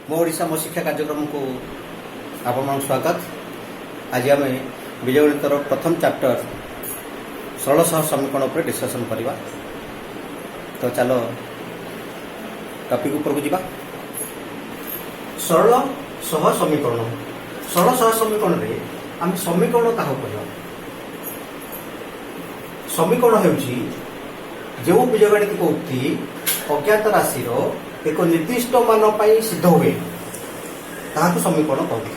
मो ओडिशा मो शिक्षा कार्यक्रम को आपण स्वागत। आज आम बीजगणितर प्रथम चैप्टर सरल सह समीकरण पर डिस्कसन करवा। तो चलो टॉपिक ऊपर को जीवा। सरल सह समीकरण रे आम समीकरण क्या कहवा। समीकरण हेउची जो बीजगणित उक्ति अज्ञात राशि एक निर्दिष्ट मान पर सिद्ध हुए ताकू समीकरण कहते।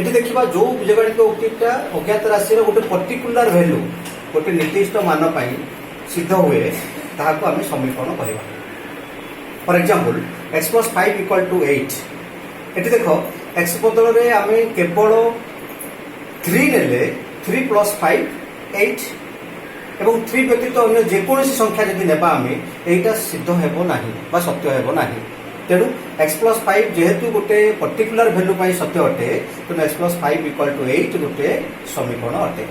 ये देखा जो बीजगणित उक्तिटा अज्ञात राशि गोटे पर्टिकुलर वैल्यू गोटे निर्दिष्ट मान पर सिद्ध हुए ताकू आम समीकरण कहवा। For example x + 5 = 8। ये देख x बदल में आम केवल 3 नेले 3 + 5 8 एवं 3 व्यतीत अन्य जेकोसी संख्या जदि नेबा आमे एटा सिद्ध हेबो नाही बा सत्य हेबो नाही। तेणु x + 5 जेहेतु गोटे पर्टिकुलर वैल्यू पाई सत्य अटे तेणु x + 5 = 8 गोटे समीकरण अटे।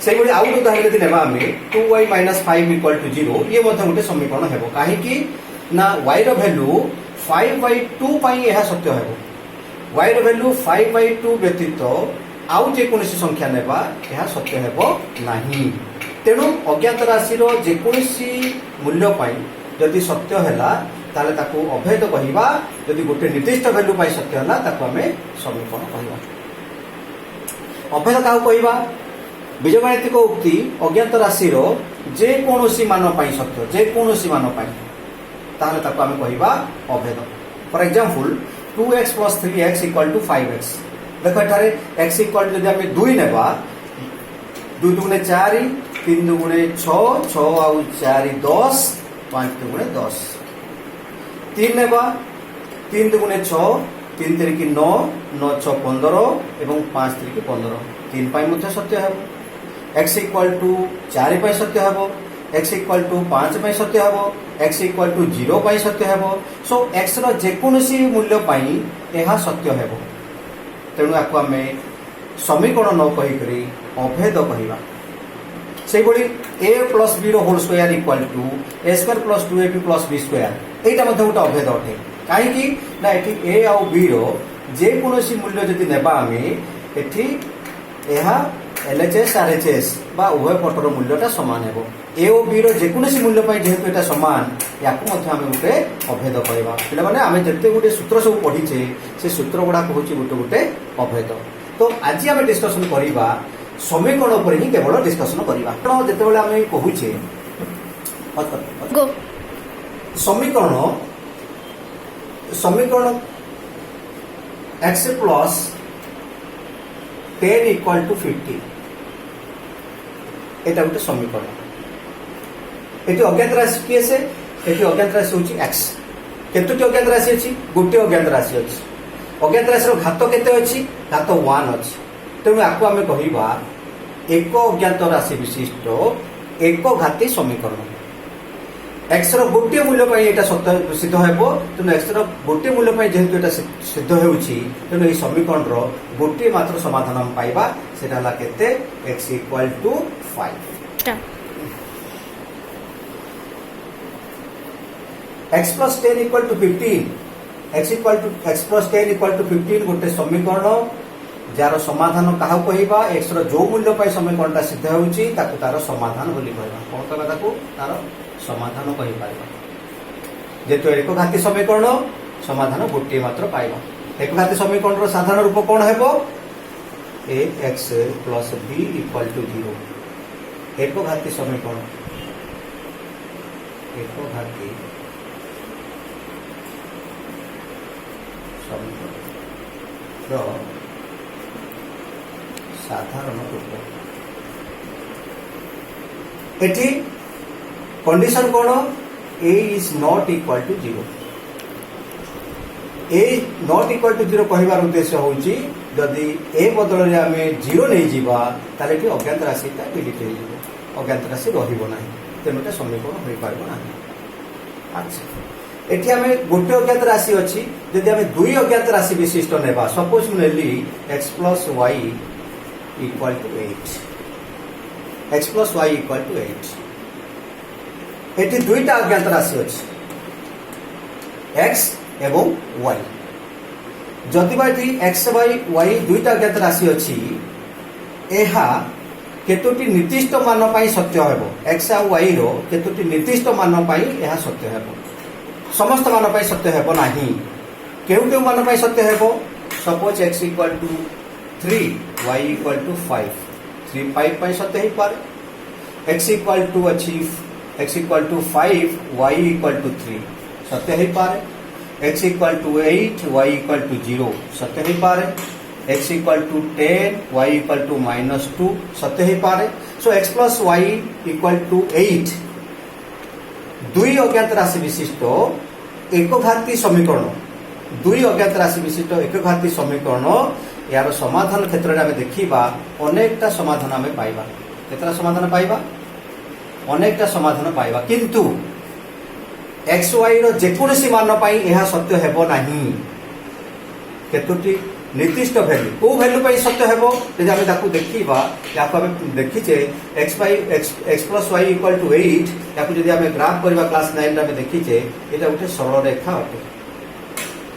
से भली आउ उदाहरण जदि नेबा आमे 2y - 5 = 0 ये मध्ये गोटे समीकरण हेबो। काहे कि ना y रो वैल्यू 5/2 पाई एहा सत्य हेबो। y रो वैल्यू 5/2 व्यतीत आउ जेकोसी संख्या नेबा एहा सत्य हेबो नाही। तेणु अज्ञात राशि जेकोसी मूल्य जदि सत्य है ताले ताकू अभेद कहवा। जदि गोटे निर्दिष्ट वैल्यू पाई सत्य है ताकू आमे समीकरण कहवा। अभेद क्या कहवा बीजगणितिक उक्ति अज्ञात राशि जेकोसी मान पाई सत्य जेकोसी मान पाई ताले ताकू आमे कहवा अभेद। For example 2x + 3x = 5x। देखो एठारे x जदि आमे 2 नेबा 2 × 2 = 4 3 × 2 = 6 6 आउ 4 10 5 × 2 = 10। 3 नेबा 3 × 2 = 6 3 3 = 9 9 6 15 एवं 5 3 = 15 3 पाई मध्ये सत्य हेबो। x = 4 पाई सत्य हेबो। x = 5 पाई सत्य हेबो। x = 0 पाई सत्य हेबो। सो x रो जेकोसी मूल्य पाई एहा सत्य हेबो। तेणु आको आमे समीकरण न कहि करी अभेद कहवा। से भली a + b whole square = a² + 2ab + b²। एटा मध्ये गोटे अभेद अटे। काहे कि ना एठी a आउ b रो जेकोसी मूल्य जदि नेबा आमे एठी एहा LHS RHS बा उभय पटर मूल्यटा समान हेबो। a और b रो जेकोसी मूल्य पाई जेहेतु एटा समान याकू मध्ये आमे गोटे अभेद कहवा। पिला माने आमे जते गोटे सूत्र सब पढिचे से सूत्र गुडा कहूची गोटे गोटे अभेद। तो आज आमे डिस्कशन करिबा समीकरण पर ही केवल डिस्कशन करिबा। तो जते बेले आमे कहूचे समीकरण x + 10 = 50 एटा गोटे समीकरण। एटी अज्ञात राशि किए से एटी अज्ञात राशि होची x। केतोटी अज्ञात राशि अछि गोटे अज्ञात राशि अछि। अज्ञात राशि रो घात केते अछि घात 1 अछि। तेणु आको आमे कहिबा एक अज्ञात राशि विशिष्ट एक घाती समीकरण। x रो गोटे मूल्य पाई एटा सत्य सिद्ध हेबो। तेणु x रो गोटे मूल्य पाई जेहेतु एटा सिद्ध हेउची तेणु एई समीकरण रो गोटे मात्र समाधान हम पाइबा। सेटा हला केते x = 5। x + 10 = 15 x + 10 = 15 गोटे समीकरण जार समाधान क्या कहवा x रो जो मूल्य पाई समीकरणटा सिद्ध होउची ताकू तार समाधान बोली कहवा। कोन कहबा ताकू तार समाधान कहि पाइबा। जेतो एक घाती समीकरण समाधान गोटे मात्र पाइबा। एक घाती समीकरण रो साधारण रूप कोन हेबो ax + b = 0। एक घाती समीकरण एक घाती समीकरण रो साधारण रूप। एठी condition cone a is not equal to 0। a not equal to 0 कहिबार उद्देश्य होउची जदि a बदल रे आमे 0 नै जीवा ताले कि अज्ञात राशि ता डिलीट हो जीवो। अज्ञात राशि रहिबो नाही तेनुटा समीकरण होई पारबो नाही। अच्छा एठी आमे गोटे अज्ञात राशि अछि जदि आमे दुई अज्ञात राशि विशिष्ट नेबा सपोज नेली x + y = 8 x + y = 8। Eighty दुईटा अज्ञात राशि अछि x एवं y जदि बा x by y दुईटा अज्ञात राशि अछि एहा केतोटी निर्दिष्ट मान पाई सत्य हेबो x आ y रो केतोटी निर्दिष्ट मान पाई एहा सत्य हेबो समस्त मान पाई सत्य हेबो नाही केउ केउ मान पाई सत्य हेबो suppose x equal to 3 y equal to 5 3 5 पाई सत्य हे पारे x इक्वल टू अछि x equal to 5 y equal to 3 सत्य हे पारे x equal to 8 y equal to 0 सत्य हे पारे x equal to 10 y equal to -2 सत्य हे पारे so x plus y equal to 8 दुई अज्ञात राशि विशिष्ट एकघाती समीकरण दुई अज्ञात राशि विशिष्ट एकघाती समीकरण यार समाधान क्षेत्र में आम देखा अनेकटा समाधान आम पाइबा केतरा समाधान पाइबा अनेकटा समाधान पाइबा किंतु एक्स वाई रो जेकोसी मान पाई यह सत्य हेबो नाही केतोटी निर्दिष्ट वैल्यू को वैल्यू पाई सत्य हेबो यदि आम ताकू देखिबा याको आम देखिचे x by x plus y equal to 8 याको यदि आम ग्राफ करबा क्लास 9 रे आम देखिचे एटा उठे सरल रेखा अटे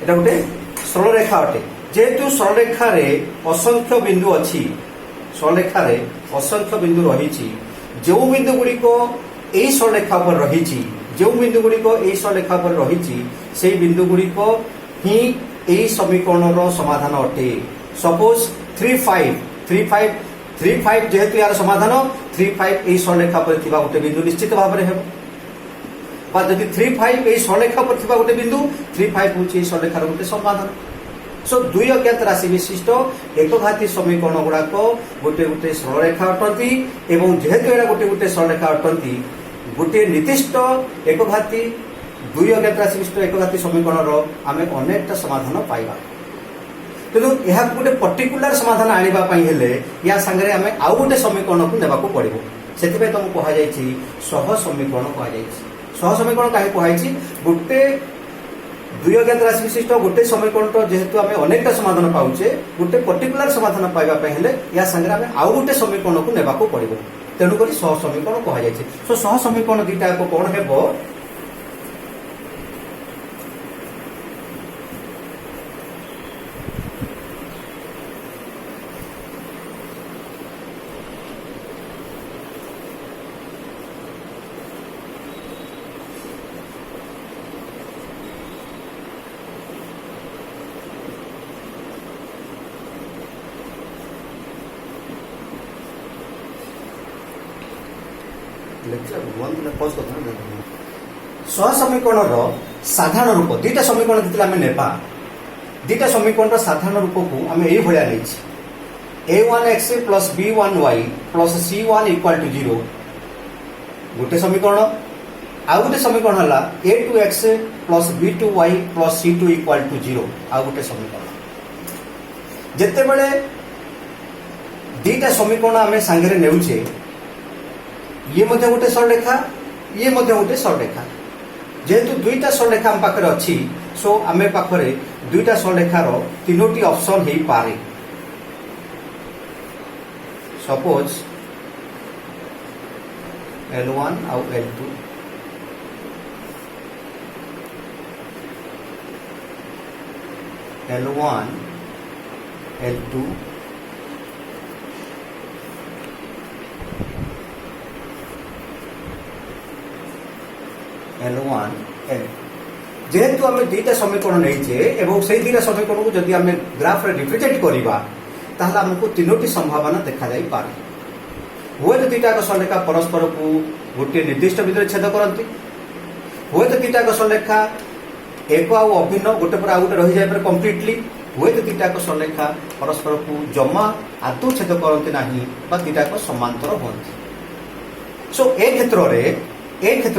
एटा उठे सरल रेखा अटे जेतु सरल रेखा रे असंख्य बिंदु अछि सरल रेखा रे असंख्य बिंदु रहिछि जो बिंदु गुडी को एई सरल रेखा पर रहिछि जो बिंदु गुडी को एई सरल रेखा पर रहिछि सेई बिंदु गुडी को ही एई समीकरण रो समाधान अटे सपोज 35 जेहेतु यार समाधान 35 एई सरल रेखा पर थिबा गोटे बिंदु निश्चित भाव रे हेबो बा जदि 35 एई सरल रेखा पर थिबा गोटे बिंदु 35 होची सरल रेखा रो गोटे समाधान सो दुई अज्ञात राशि विशिष्ट एकघाती समीकरण गुड़ाक गोटे गोटे सरल रेखा अटंती एवं जेहेतु एरा गोटे गोटे सरल रेखा अटंती गोटे निर्दिष्ट एकघाती दुई अज्ञात राशि विशिष्ट एकघाती समीकरण आम अनेकटा समाधान पाइबा किंतु यह गोटे पर्टिकुलर समाधान आनिबा पई हेले या संगे आम आउ गोटे समीकरण को नेबाको पड़िबो सेतिबे तुमको कहा जायछि सह समीकरण कहा जायछि सह समीकरण काहे कहा जायछि गोटे दुई अज्ञात राशि विशिष्ट गोटे समीकरण तो जेहेतु आम अनेकटा समाधान पाउचे गोटे पर्टिकुलर समाधान पाइबा पई हेले या संगे आम आउ गोटे समीकरण को नेबाको पड़िबो तेणु करी सह समीकरण कहा जायछि सो सह समीकरण दुईटा को कोन हेबो सह समीकरण साधारण रूप दुईटा समीकरण जे आम नेबा दुईटा समीकरण साधारण रूप को आम यही भाया नहीं a1x plus b1y plus c1 equal to 0 गोटे समीकरण आउ गोटे समीकरण है a2x plus b2y plus c2 equal to 0 आउ गोटे समीकरण जिते बड़े दुईटा समीकरण आम सांगे नेउचे ये मध्य गोटे सरल रेखा ये मध्य गोटे सरल रेखा जेहेतु दुईटा सरल रेखा आम पाखरे अछि सो आम पाखरे दुईटा सरल रेखार तीनोटी ऑप्शन हे पारे सपोज L1 आउ L2 L1 L2 L1 L जेहेतु आम दुईटा समीकरण नहीं से दुईटा समीकरण को जदि आम ग्राफ रे रिप्रेजेंट करवा ताहले हमको तीनोटी संभावना देखा जाई पारे हुए तो दुईटा सरलरेखा परस्पर को गोटे निर्दिष्ट बिंदु छेद करती हुए तो दुईटा सरलरेखा एक आउ अभिन्न गोटे पर आउ गोटे रही जाए कम्प्लीटली हुए तो दुईटा सरलरेखा परस्पर को जमा आदौ छेद करती नहीं दुईटा समांतर होती सो ए क्षेत्र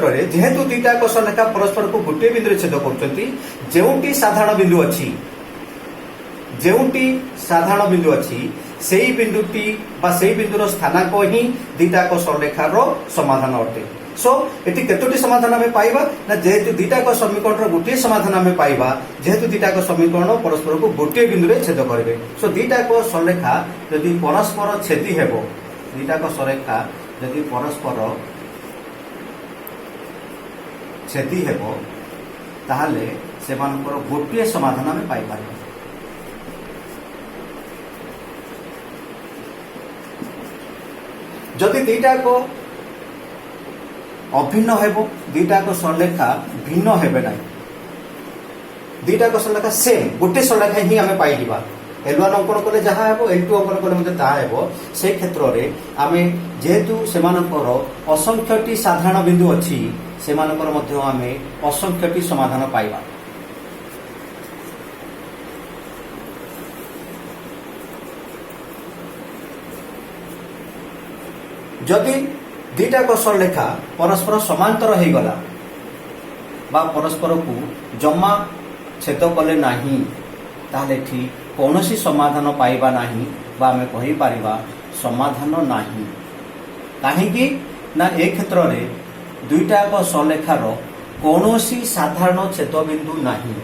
में जेहेतु दुईटा सरलरेखा परस्पर को गोटे बिंदु छेद करती जोटी साधारण बिंदु अच्छी जोटी साधारण बिंदु अच्छी से बिंदुटी से बिंदुर स्थानांक ही दुईटा सरलरेखार समाधान अटे सो एटी केतोटी समाधान आम पाइबा ना जेहेतु दुईटा समीकरण गोटे समाधान आम पाइबा जेहेतु दुईटा समीकरण परस्पर को गोटे बिंदु रे छेद करेंगे सो दुईटा सरलरेखा यदि परस्पर छेदी हेबो दुईटा सरलरेखा यदि परस्पर छेदी हेबो ताहले ସେମାନଙ୍କର ଗୋଟିଏ ସମାଧାନ ଆମେ ପାଇପାରିବା। ଯଦି ଦୁଇଟାକ ଅଭିନ୍ନ ହେବ, ଦୁଇଟାକ ସରଳରେଖା ଭିନ୍ନ ହେବେ ନାହିଁ, ଦୁଇଟାକ ସରଳରେଖା ସେମ୍ ଗୋଟିଏ ସରଳରେଖା ହିଁ ଆମେ ପାଇଯିବା। L1 ଅଙ୍କନ କଲେ ଯାହା ହେବ, L2 ଅଙ୍କନ କଲେ ମଧ୍ୟ ତାହା ହେବ। ସେହି କ୍ଷେତ୍ରରେ ଆମେ ଯେହେତୁ ସେମାନଙ୍କର ଅସଂଖ୍ୟଟି ସାଧାରଣ ବିନ୍ଦୁ ଅଛି, ସେମାନଙ୍କର ମଧ୍ୟ ଆମେ ଅସଂଖ୍ୟଟି ସମାଧାନ ପାଇବା। ଯଦି ଦୁଇଟାକ ସରଳରେଖା ପରସ୍ପର ସମାନ୍ତର ହେଇଗଲା ବା ପରସ୍ପରକୁ ଜମା ଛେଦ କଲେ ନାହିଁ, ତାହେଲେ ଏଠି କୌଣସି ସମାଧାନ ପାଇବା ନାହିଁ ବା ଆମେ କହିପାରିବା ସମାଧାନ ନାହିଁ। କାହିଁକି ନା ଏ କ୍ଷେତ୍ରରେ ଦୁଇଟାକ ସରଳରେଖାର କୌଣସି ସାଧାରଣ ଛେଦ ବିନ୍ଦୁ ନାହିଁ।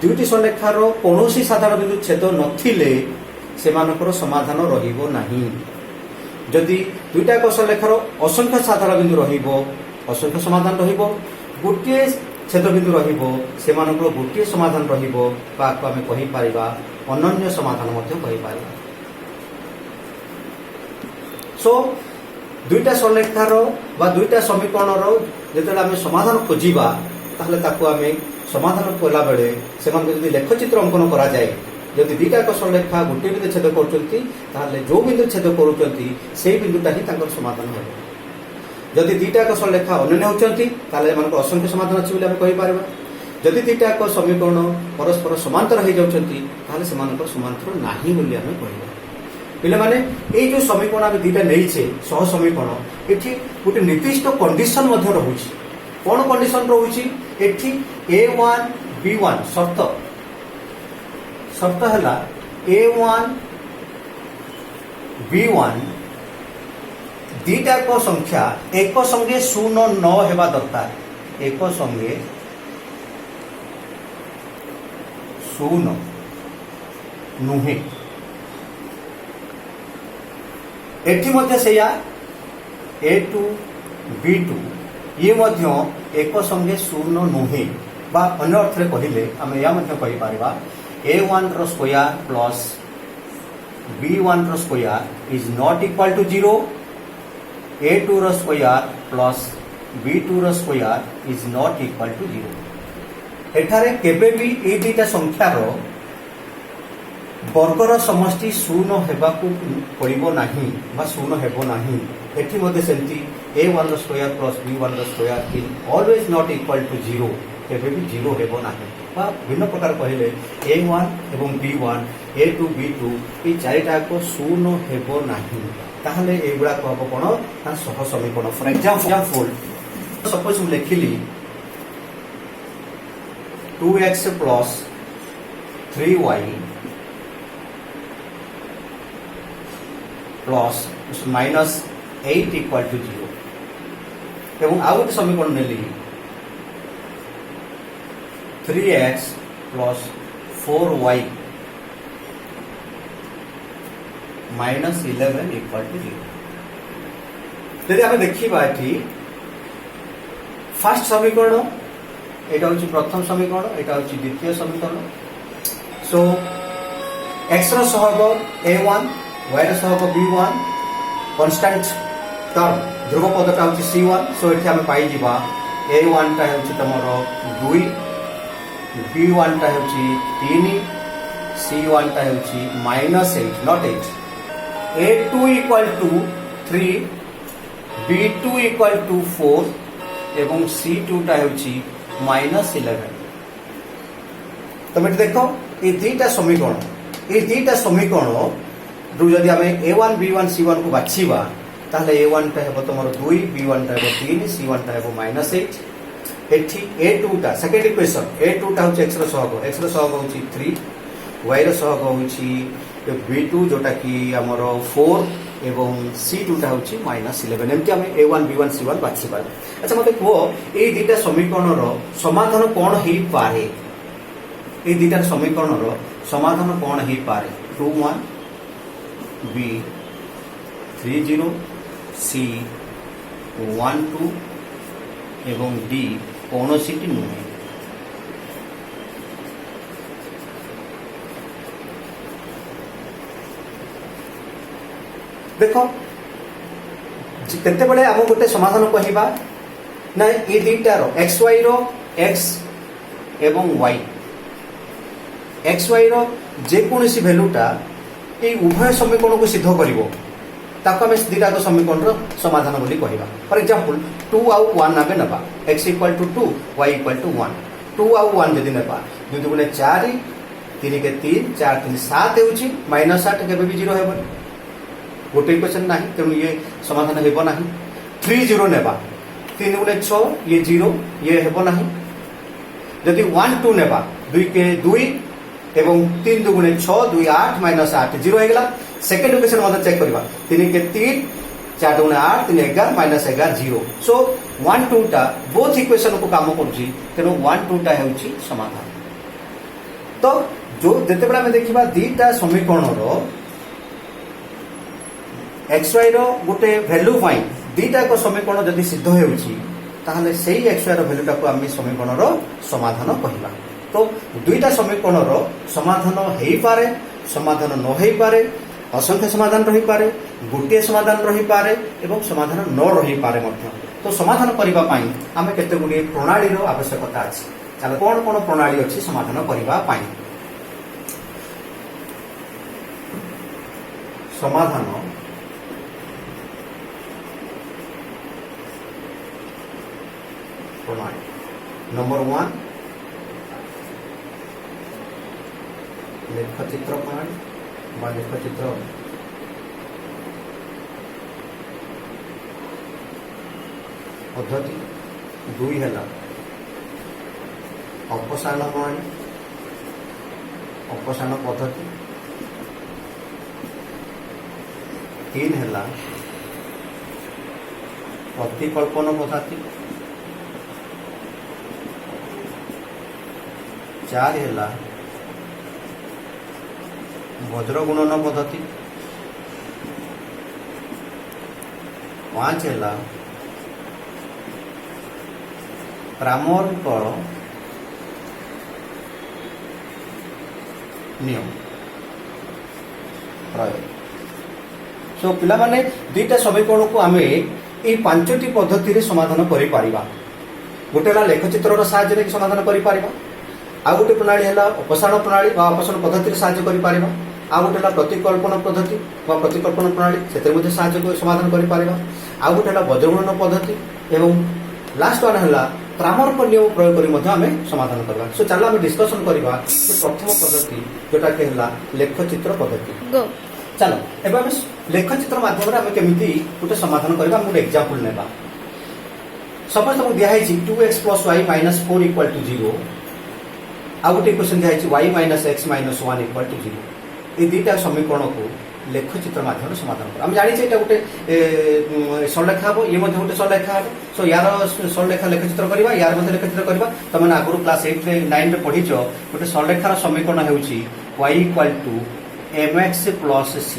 ଦୁଇଟି ସରଳରେଖାର କୌଣସି ସାଧାରଣ ବିନ୍ଦୁ ଛେଦ ନଥିଲେ ସେମାନଙ୍କର ସମାଧାନ ରହିବ ନାହିଁ। ଯଦି ଦୁଇଟାକ ସରଳରେଖାର ଅସଂଖ୍ୟ ସାଧାରଣ ବିନ୍ଦୁ ରହିବ, ଅସଂଖ୍ୟ ସମାଧାନ ରହିବ, ଗୋଟିଏ ଛେଦବିନ୍ଦୁ ରହିବ, ସେମାନଙ୍କର ଗୋଟିଏ ସମାଧାନ ରହିବ, ତାକୁ ଆମେ କହିପାରିବା ଅନନ୍ୟ ସମାଧାନ ମଧ୍ୟ କହିପାରିବା। ସୋ ଦୁଇଟା ସରଳରେଖାର ବା ଦୁଇଟା ସମୀକରଣର ଯେତେବେଳେ ଆମେ ସମାଧାନ ଖୋଜିବା, ତାହେଲେ ତାକୁ ଆମେ ସମାଧାନ କଲା ବେଳେ ସେମାନଙ୍କୁ ଯଦି ଲେଖଚିତ୍ର ଅଙ୍କନ କରାଯାଏ, ଯଦି ଦୁଇଟାକ ସରଳରେଖା ଗୋଟିଏ ବିନ୍ଦୁ ଛେଦ କରୁଛନ୍ତି, ତାହେଲେ ଯେଉଁ ବିନ୍ଦୁ ଛେଦ କରୁଛନ୍ତି ସେଇ ବିନ୍ଦୁଟା ହିଁ ତାଙ୍କର ସମାଧାନ ହେବ। ଯଦି ଦୁଇଟାକ ସରଳରେଖା ଅନନ୍ୟ ହେଉଛନ୍ତି, ତାହେଲେ ଏମାନଙ୍କର ଅସଂଖ୍ୟ ସମାଧାନ ଅଛି ବୋଲି ଆମେ କହିପାରିବା। ଯଦି ଦୁଇଟାକ ସମୀକରଣ ପରସ୍ପର ସମାନ୍ତର ହେଇଯାଉଛନ୍ତି, ତାହେଲେ ସେମାନଙ୍କର ସମାନ୍ତର ନାହିଁ ବୋଲି ଆମେ କହିବା। ପିଲାମାନେ, ଏଇ ଯେଉଁ ସମୀକରଣ ଆମେ ଦୁଇଟା ନେଇଛେ ସହ ସମୀକରଣ, ଏଠି ଗୋଟେ ନିର୍ଦ୍ଦିଷ୍ଟ କଣ୍ଡିସନ ମଧ୍ୟ ରହୁଛି। କ'ଣ କଣ୍ଡିସନ ରହୁଛି? ଏଠି A1 B1 ସର୍ତ୍ତ ହେଲା A1 B1 ଦୁଇଟାକ ସଂଖ୍ୟା ଏକ ସଙ୍ଗେ 0 ନ ହେବା ଦରକାର। ଏକ ସଙ୍ଗେ 0 ନୁହେଁ। ଏଠି ମଧ୍ୟ ସେଇଆ A2 B2 ଇଏ ମଧ୍ୟ ଏକ ସଙ୍ଗେ 0 ନୁହେଁ, ବା ଅନ୍ୟ ଅର୍ଥରେ କହିଲେ ଆମେ ଏହା ମଧ୍ୟ କହିପାରିବା A1 ର ସ୍କୋୟାର ପ୍ଲସ୍ B1 ର square is not equal to 0। A2 ର ସ୍କୋୟାର ପ୍ଲସ୍ B2 ର square is not equal to 0। ଏଠାରେ କେବେ ବି ଏଇ ଦୁଇଟା ସଂଖ୍ୟାର ବର୍ଗର ସମଷ୍ଟି 0 ହେବାକୁ ପଡ଼ିବ ନାହିଁ ବା 0 ହେବ ନାହିଁ। ଏଠି ମଧ୍ୟ ସେମିତି A1 ର ସ୍କୋୟାର ପ୍ଲସ୍ B1 ର square is always not equal to 0, କେବେ ବି 0 ହେବ ନାହିଁ। ବା ଭିନ୍ନ ପ୍ରକାର କହିଲେ A1 ଏବଂ B1, A2 B2 এই ଚାରିଟାକ 0 ହେବ ନାହିଁ। ତାହେଲେ ଏଇଗୁଡ଼ାକ ହେବ କ'ଣ ନା ସହ ସମୀକରଣ। ଫର ଏକ୍ସାମ୍ପଲ୍ ସପୋଜ ମୁଁ ଲେଖିଲି 2x plus 3y plus minus 8 equal to 0 ଏବଂ ଆଉ ଗୋଟେ ସମୀକରଣ ନେଲି 3x plus 4y minus 11 equal to 0। ଯଦି ଆମେ ଦେଖିବା ଏଠି ফার্স্ট সমীকরণ, এটা হচ্ছে প্রথম সমীকরণ, এটা হচ্ছে দ্বিতীয় সমীকরণ। সো এক্স র সহগ A1, y র সহগ B1, কনস্ট্যান্ট টর্ম ধ্রুব পদটা হচ্ছে C1। সো এটি আমি পাই যা A1 টা হচ্ছে তোমার 2, B1 টা হচ্ছে 3, C1 টা হচ্ছে -8 not 8। A2 equal to 3, B2 equal to 4 এবং C2 টা হচ্ছে -11। তুমি দেখ এই দুইটা সমীকরণ রু যদি আমি A1 B1 C1 কু বাছিবা, তাহলে A1 টা হবো তোমার 2, B1 টা হবো 3, C1 টা হবো -8। এটি A2 টা সেকেন্ড ইকুয়েশন, A2 টা হচ্ছে x র সহগ হচ্ছে 3, y র সহগ হচ্ছে B2 যেটা কি আমার 4 এবং C2 টা হচ্ছে -11। এমতি আমি A1 B1 C1 বাছিবা। আচ্ছা মতে কুহ এই দুইটা সমীকরণর সমাধান কোন হই পারে? এই দুইটা সমীকরণর সমাধান কোন হই পারে? 21 B 30 C 12 এবং D কৌনসিটি নুহে। देख केतेबेले आम गोटे समाधान कहवा ना ये दुईटार एक्स वाई एक्स एवं वाई एक्स वाई जेकोसी भैल्यूटा ये उभय समीकरण को सिद्ध कर आम दुईटा समीकरण समाधान बोली कहवा। फॉर एग्जांपल 2 आउ 1 आम ना x equal to 2 y equal to 1 2 आउ 1 जदि ना 2 दुगुणे 4 3 के 3 4 3 7 हो माइनस 8 के भी 0 हेबन गोटे इक्वेशन ना तेणु ये समाधान हेब ना 3 0 नेबा 3 गुणे 6 ये 0 ये हेब ना जदि 1 2 नेबा 2 के 2 एवं 3 दुगुणे 6 2 8 माइनस 8 0 हेगला। सेकेंड इक्वेशन मतलब चेक करबा 3 के 3 4 दुगुणे 8 3 11 माइनस 11 0 सो 1 2 टा बोथ इक्वेशन को काम करूची तेणु 1 2 टा हेउची समाधान। तो जो जेतेबेला हम देखिबा दीटा समीकरण रो एक्स वाई रो गोटे वैल्यू पाई दीटा को समीकरण जदि सिद्ध होउची ताहले सेही एक्स वाई रो वैल्यूटा को आम समीकरण रो समाधान कहला। तो दुईटा समीकरण रो समाधान हेई पारे समाधान न हेई पारे असंख्य समाधान रही पारे गोटे समाधान रही पारे एवं समाधान न रही पारे मध्य। तो समाधान करबा पाई आमे केते गुडी प्रणाली रो आवश्यकता अछि। चलो कोन कोन प्रणाली अछि समाधान करबा पाई। समाधान प्रणाली नंबर 1 लेखचित्र प्रणाली बा लेखचित्र पद्धति 2 है अपसारण प्रणाली अपसारण पद्धति 3 है प्रतिकल्पन पद्धति 4 है वज्र गुणन पद्धति 5 है क्रामर नियम प्रयोग। सो पिला माने दुईटा समीकरण को आम ये 5टी पद्धति रे समाधान करि पारिबा। गोटे है लेखचित्र साहाय्य समाधान करि पारिबा आ गोटे प्रणाली है अपसारण प्रणाली बा अपसारण पद्धति साहाय्य करि पारिबा आ गोटे है प्रतिकल्पन पद्धति बा प्रतिकल्पन प्रणाली से साहाय्य समाधान करि पारिबा आ गोटे है वज्रगुणन पद्धति एवं लास्ट वन है क्रामर को नियम प्रयोग करी आम समाधान करवा। सो चलो आम डिस्कसन करवा प्रथम पद्धति जोटा कि लेखचित्र पद्धति। चलो एवं आम लेखचित्र माध्यम आम केमी गोटे समाधान करवा गोटे एग्जांपल नेबा। सपोज तुमको दिखाई 2x + y - 4 = 0 आ गोटे क्वेश्चन दिखाई y - x - 1 = 0 ये दुईटा समीकरण को लेखचित्र माध्यम समाधान कर। आम जानी गोटे सरलेखा हम ये गोटे सरलेखा हम। सो यार सरलेखा लेखचित्र करवा यार लेखचित्र करवा तुम मैंने आगुरी क्लास 8 9 रे पढ़ीच गोटे सरलेखार समीकरण होउची y = mx + c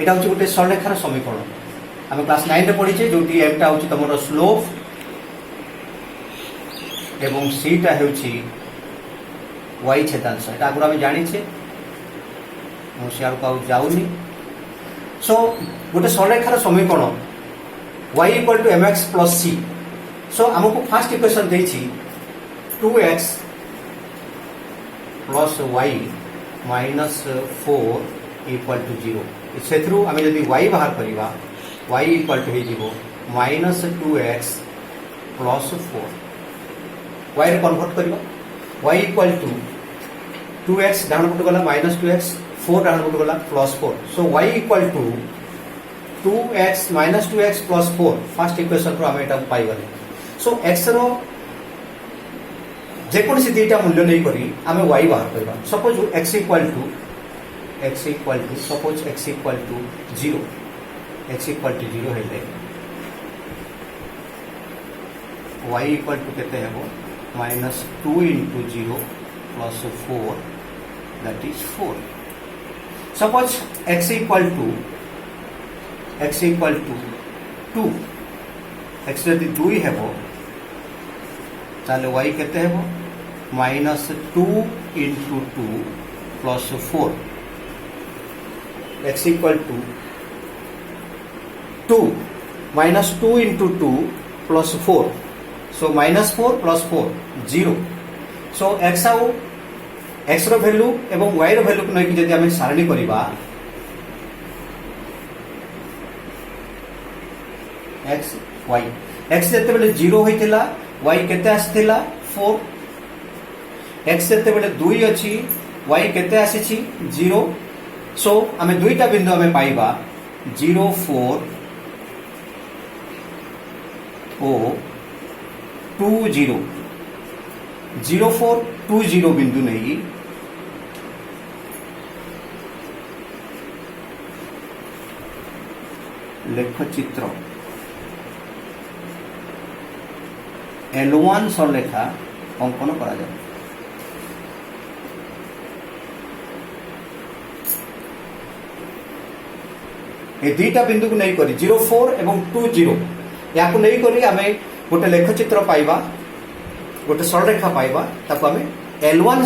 एटा होउची गोटे सरलेखार समीकरण आम क्लास 9 रे पढ़ीचे जोटी m टा होउची तमरो स्लोप एवं c टा होउची y छेदांश। एटा आगुरी आम जानिछे सियार को जाऊनी। सो गोटे सरलेखार समीकरण y = mx + c। सो आमको फर्स्ट इक्वेशन देछि 2x + y - 4 = 0 सेथरु आमे यदि y बाहर करबा y = हो जिवो -2x + 4 y रे कन्वर्ट करबा y = 2x डाउन पट गला -2x 4 डाउन पट गला +4 so y = 2x - 2x + 4 first equation रो आमे एटा पाई गले। सो x रो जेकोसी दुईटा मूल्य नहीं करी आमे y बाहर करबा। Suppose x = suppose x = 0 x = 0 हेले y = केते हेबो -2 * 0 + 4 that is 4। Suppose x = 2 x यदि 2 हेबो ताले y केते हेबो -2 * 2 + 4 x = 2 minus 2 into 2 plus 4. So minus 4 plus 4 0. So x आउ x रो वैल्यू एवं y रो वैल्यू को नै कि जदि हम सारणी करिबा x y x जते बेले 0 होइतिला y केते आस्थिला 4. x जते बेले 2 अछि y केते आसीछि 0. सो आमे दुईटा बिंदु आमे पाइबा 0 4 ओ 2 0 0 4 2 0 बिंदु नहीं लेख चित्र L1 सरलेखा अंकन करा जाए. ये दुईटा बिंदु को नहीं करी 0 4 एवं 2 0 या को नहीं करी आमे गोटे लेख चित्र पाइबा गोटे सरलेखा पाइबा ताको आमे L1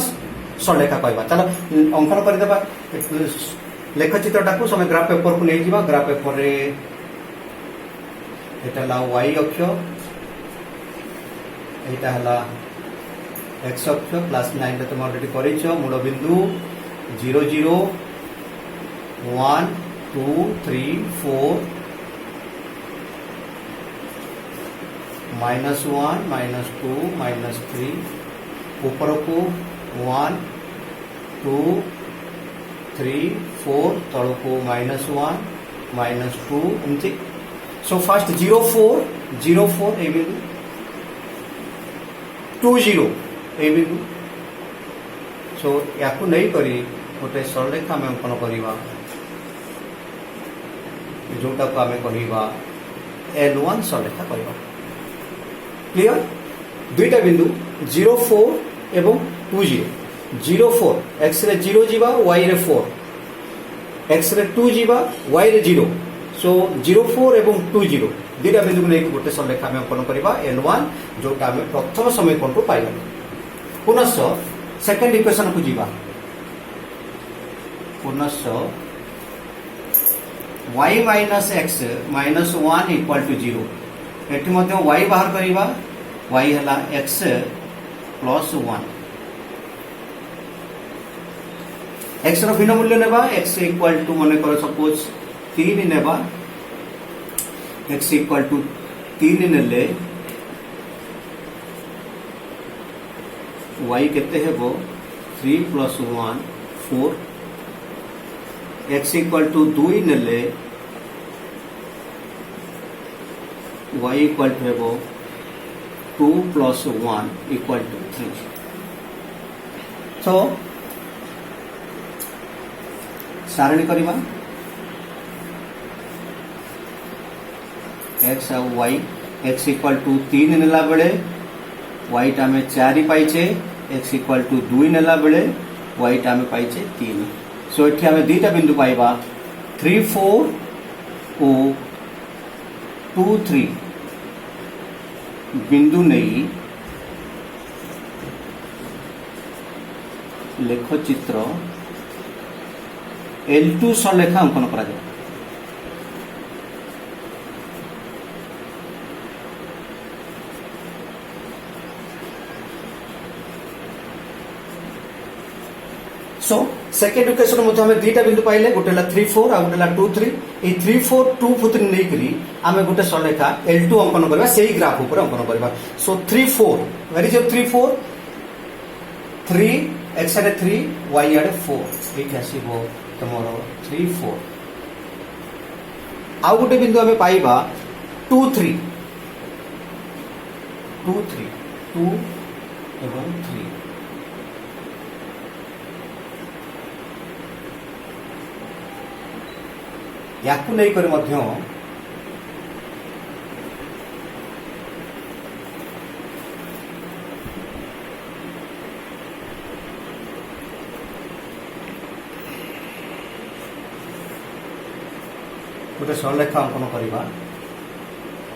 सरलेखा पाइबा. चलो अंकन कर देबा लेख चित्रटा को समय ग्राफ पेपर को नहीं जीवा. ग्राफ पेपर रे एटा ला y अक्ष एटा हला x अक्ष क्लास 9 रे तुम ऑलरेडी करिछो. मूल बिंदु 0 0 1 2 3 4 -1 -2 -3 ऊपर को 1 2 3 4 तल को -1 -2 एमती. सो फर्स्ट 0 4 ए बिंदु 2 0 ए बिंदु. सो याकू नहीं करी गोटे सरलेखा आम अंकन करवा जोटा को आम कहवा L1 सरलेखा करवा. क्लियर. दुईटा बिंदु 0 4 एवं 2 0. 0 4 x रे 0 जीवा y रे 4 x रे 2 जीवा y रे 0. सो 0 4 एवं 2 0 दुईटा बिंदु को लेकर गोटे सरलेखा आम अंकन करवा L1 जोटा आम प्रथम समीकरण को पाइबा. पुनश्च सेकेंड इक्वेशन को जीवा. पुनश्च y minus x minus 1 equal to 0. एठी मध्य y बाहर करिबा. y हला x plus 1. x रो भिन्न मूल्य नेबा. x equal to माने कर सपोज 3 नेबा. x equal to 3 नेले y केते हेबो 3 plus 1 4. x equal to 2 नेले y equal to हेबो 2 plus 1 equal to 3. So सारणी करिबा x और y. x equal to 3 नेला बेले y टा में 4 पाइछे. x equal to 2 नेला बेले y टा में पाइछे 3. सो एठी हमें दुईटा बिंदु पाइबा 3 4 ओ 2 3 बिंदु नहीं लेख चित्र L2 सरलेखा अंकन करा जाए. सो सेकेंड इक्वेशन मध्ये हमें दुईटा बिंदु पाइले. गोटे ला 3 4 आ गोटे ला 2 3. ए 3 4 2 3 नै करी आमे गोटे सरलेखा L2 अंकन करबा. सेही ग्राफ ऊपर अंकन करबा. सो 3 4 वेरी जो 3 4 3 x आडे 3 y आडे 4 एठी आसीबो तमरो 3 4. आ गोटे बिंदु हमें पाइबा 2 3 2 एवं 3. याकू नहीं कर मध्य गोटे सरलेखा अंकन करवा.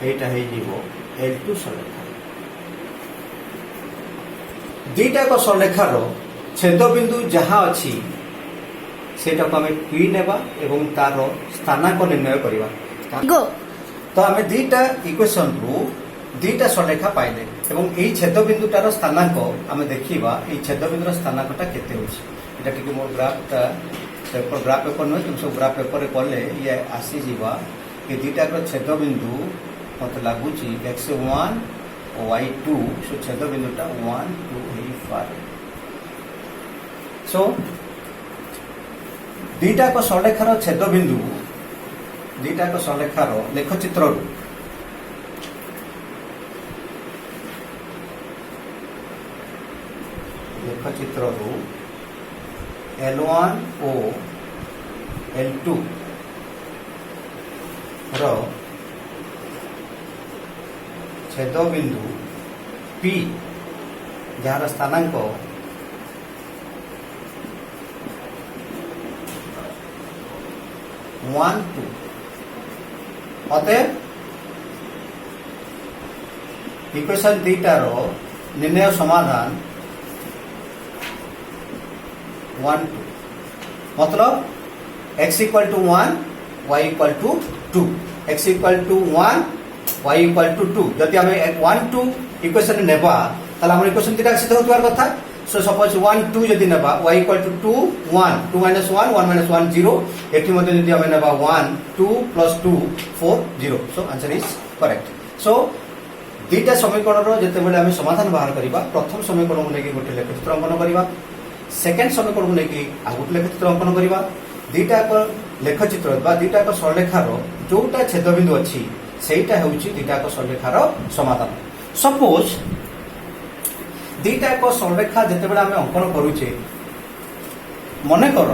एटा है जीवो L2 सरलेखा. दुईटा को सरलेखार छेद बिंदु जहाँ अच्छी सेटा को आम P नेबा एवं तार स्थानांक निर्णय करवा. तो आम दुईटा इक्वेशन रु दुईटा सरलेखा पाइले एवं यही छेदबिंदुटार स्थानांक आम देखा ये छेदबिंदुर स्थानांकटा केते होछि एटा टिके मोर ग्राफटा ग्राफ पेपर नुहे तुम सब ग्राफ पेपर कले ये आसी जीवा ये दुईटा छेदबिंदु मत लगुच x1 y2 सो छेदबिंदुटा 1 2 5 सो दुईटा सरलेखार छेदबिंदु दुईटा सरलेखार लेखचित्र लेखचित्र L1 ओ L2 रो छेदबिंदु P जार स्थानांक 1 2 अतएव इक्वेशन दुईटार निर्णय समाधान 1 2 मतलब x equal to 1 y equal to 2 x equal to 1 y equal to 2 जदि आम 1 2 इक्वेशन नेबा ताला हम इक्वेशन दुईटा सिद्ध होतवार कथा सो सपोज 1 2 जदि नेबा y equal to 2 1 2 minus 1 1 minus 1 0 एठी मध्ये जदि आम नेबा 1 2 plus 2 4 0 so answer is correct so दुईटा समीकरण जते बेले आम समाधान बाहर करिबा प्रथम समीकरण को लेके गोटे लेखचित्र अंकन करिबा सेकेंड समीकरण को लेके आ गोटे लेखचित्र अंकन करिबा दुईटा लेखचित्र बा दुईटा सरलेखार जोटा छेदबिंदु अछि सेटा होउची दुईटा सरलेखार समाधान सपोज दुईटा सरलेखा जते बेले आम अंकन करूचे मने कर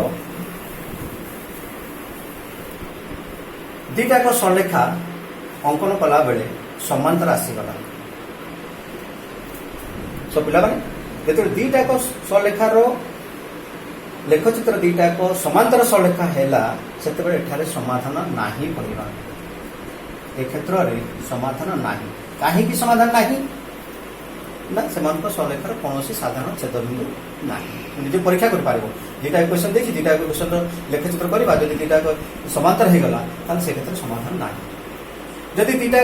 दुईटा सरलेखा अंकन कला बेले समांतर आसीगला सो पिला माने जो दुईटा सरलेखार लेखचित्र दुईटा समांतर सरलेखा है से समाधान नहीं कहवा ए क्षेत्र में समाधान नहीं कहीं समाधान नहीं ना से सरलेखार कौन साधारण छेदबिंदु ना निजे परीक्षा कर दुईटा इक्वेशन देखिए दुईटा इक्वेशन लेखचित्र करवा जब दुईटा समांतर हो गला से क्षेत्र समाधान ना जदि दुईटा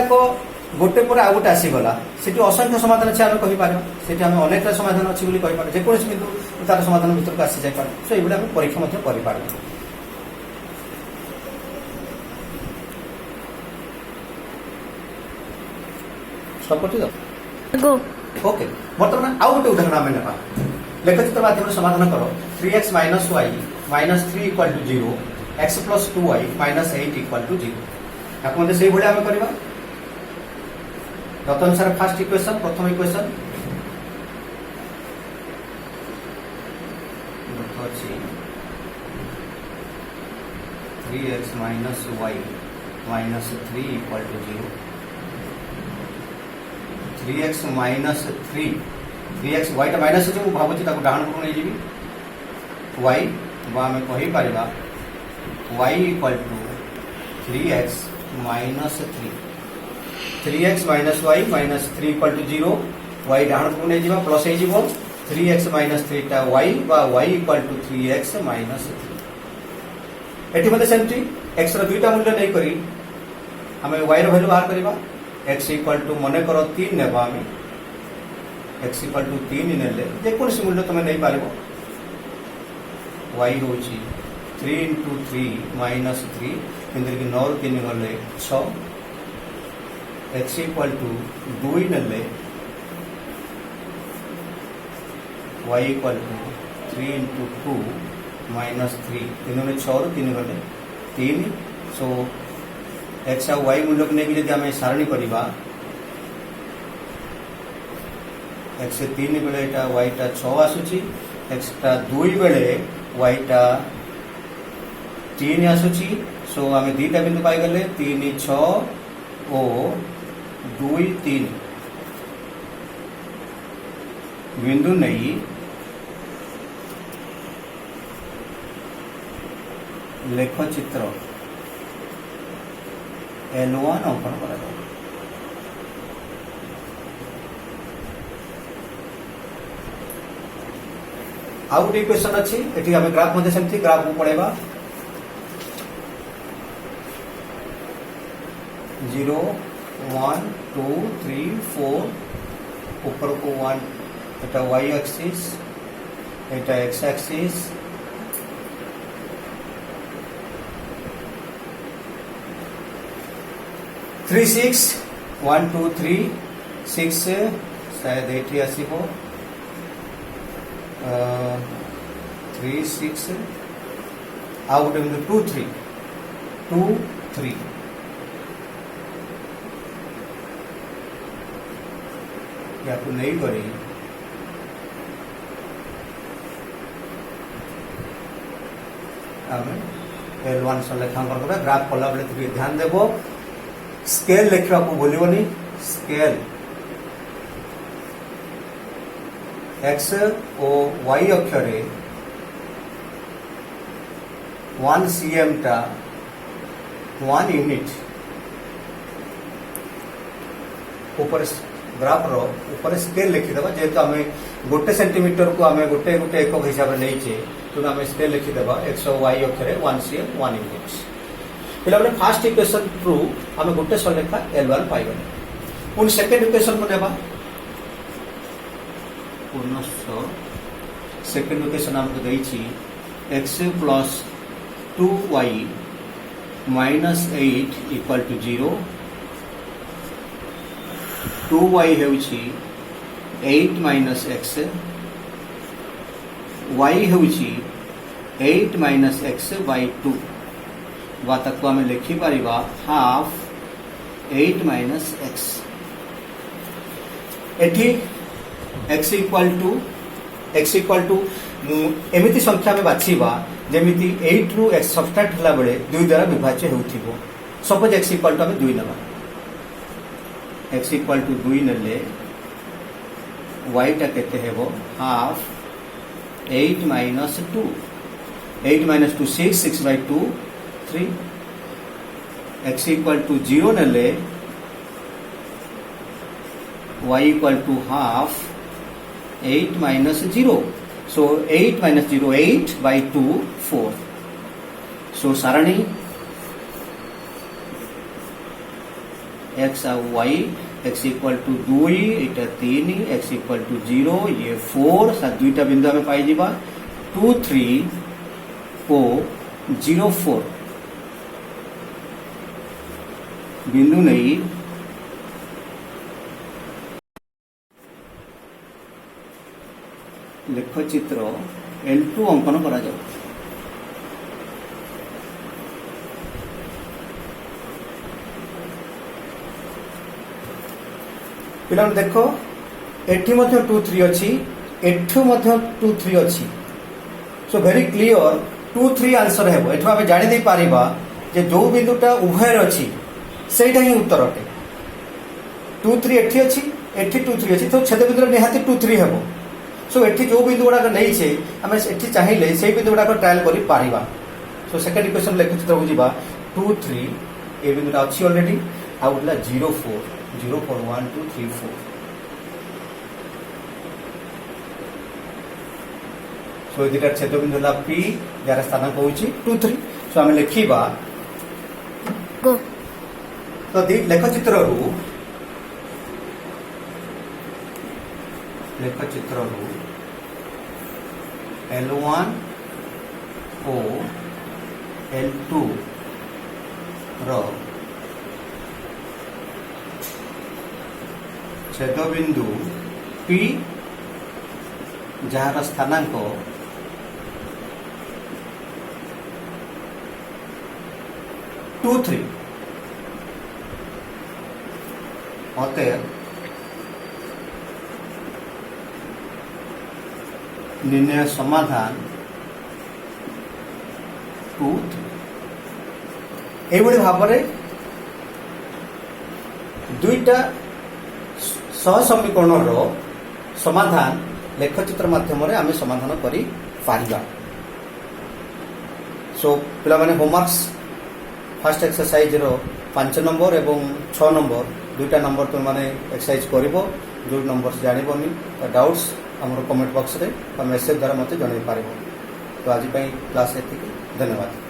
गोटे पर आउ गोटे आसीगला से असंख्य समाधान अच्छे आम कहीपर से अनेक समाधान अच्छी कहीपर जेकोसी बिंदु तार समाधान भर को आसी जाए सो ये आम परीक्षा कर ओके बर्तमान आउ गोटे उदाहरण आम ना लेखचित्र माध्यम समाधान कर 3x minus y minus 3 equal to 0 x plus 2y minus 8 equal to 0 आपको से भाई आम करवा तदनुसार फास्ट इक्वेशन प्रथम equation 3x minus y minus 3 equal to 0 3x minus 3x y टा माइनस अछि भाबुची ताको डाहन को नै जीवी y बा में कहि परिबा y equal to 3x minus 3 3x minus y minus 3 equal to 0 y डाहन को नै जीवा प्लस हे जीवो 3x minus 3 टा y बा y equal to 3x minus 3 एठी मते सेमटी x रो दुईटा मूल्य नै करी हमें y रो वैल्यू बाहर करबा x equal to मने करो 3 नेबा हमें x equal to 3 नेले जे कोन से मूल्य तमे नै पारिबो y होची 3 into 3 minus 3 इंद्र की 9 3 गले 6 x equal to 2 नेले y equal to 3 into 2 minus 3 तीनों में 6 3 गले 3 सो x और y मूल्य को नहीं यदि आम सारणी करवा x 3 बेले y टा 6 आसुची x टा 2 बेले y टा 3 आसुची सो आम दुईटा बिंदु पाई गले 3 6 ओ 2 3 बिंदु नहीं लेखचित्र L1 अंकन करा आउ गोटे क्वेश्चन अच्छी एटी आम ग्राफ मध्य सेमती ग्राफ को पढ़ेबा 0 1 2 3 4 ऊपर को 1 एटा y एक्सिस एटा x एक्सिस 3 6 1 2 3 6 शायद एठी आसीबो 3 6 आउ गोटे 2 3 2 3 या को नहीं करी आमे L1 से लेखांकन करबा ग्राफ कला बेले तो ध्यान देबो स्केल लिखा को बोलिबोनी स्केल x ओ y अक्षरे 1 cm टा 1 यूनिट ऊपर ग्राफ रो ऊपर स्केल लिखिदेबा जेहेतु आम गोटे सेंटीमीटर को आम गोटे गोटे एकक हिसाब से नहीं तेणु आम स्केल लिखिदेबा x और y अक्षरे 1 cm 1 यूनिट पे फास्ट इक्वेशन थ्रू आम गोटे सलेखा L1 पाइबा पुणी सेकेंड इक्वेशन को नेबा पुनः सेकेंड इक्वेशन आमको देइछि x plus 2y minus 8 equal to 0 2y हेउछि 8 माइनस x y हेउछि 8 माइनस x बाय 2 बातक आम लिखि पारिबा हाफ 8 माइनस x एठी x इक्वल टू एमिति संख्या में बाछिबा जेमिति 8 रु x सब्सट्रैक्ट हला बेले 2 द्वारा विभाज्य हेउथिबो सपोज x इक्वल टू आम 2 नबा x इक्वल टू 2 नेले y टा केते हेबो half 8 minus 2 8 minus 2 6 6 by 2 3 x equal to 0 नेले y equal to half 8 minus 0 so 8 minus 0 8 by 2 4 so सारणी x और y x इक्वल टू 2 इटा 3 x इक्वल टू 0 ये 4 सा दुईटा बिंदु में पाई जीवा 2 3 को 0 4 बिंदु नहीं लेखचित्र L2 अंकन करा जाऊ पिला देखो एठी मध्य 2 3 अछि एठु मध्य 2 3 अछि सो वेरी क्लियर 2 3 आंसर हेबो एठु आमे जानि दे पारिबा जे जो बिंदुटा उभयर अछि सेटा ही उत्तर अटे 2 3 एठी अछि एठी 2 3 अछि तो छेद बिंदु निहाती 2 3 हेबो सो एठी जो बिंदु गुडा नहीं छे आमे एठी चाहिले सेही बिंदु गुडा ट्रायल करि पारिबा सो सेकंड इक्वेशन लेखचित्र को जिबा 2 3 ए बिंदुटा अछि ऑलरेडी आ उठला 0 4 0 4 1 2 3 4 सो इदिटा छेद बिंदु ला P जार स्थानांक होउची 2 3 सो आमे लिखिबा गो तो लेखचित्र रू L1 ओ L2 रो छेद बिंदु P जार स्थानांक 2 3 अतएव निर्णय समाधान 2 3 एभली भाव दुईटा सहसमीकरण समाधान लेखचित्र माध्यम आम समाधान करि पारिबा सो पिला माने होमवर्क्स फर्स्ट एक्सरसाइज रो 5 नंबर एवं 6 नंबर दुईटा नंबर तुम माने एक्सरसाइज करिवो जो नंबर जानिबोनी डाउट्स हमरो कमेंट बॉक्स रे मेसेज द्वारा मते जणाई पारिबो तो आज क्लास एतिक धन्यवाद।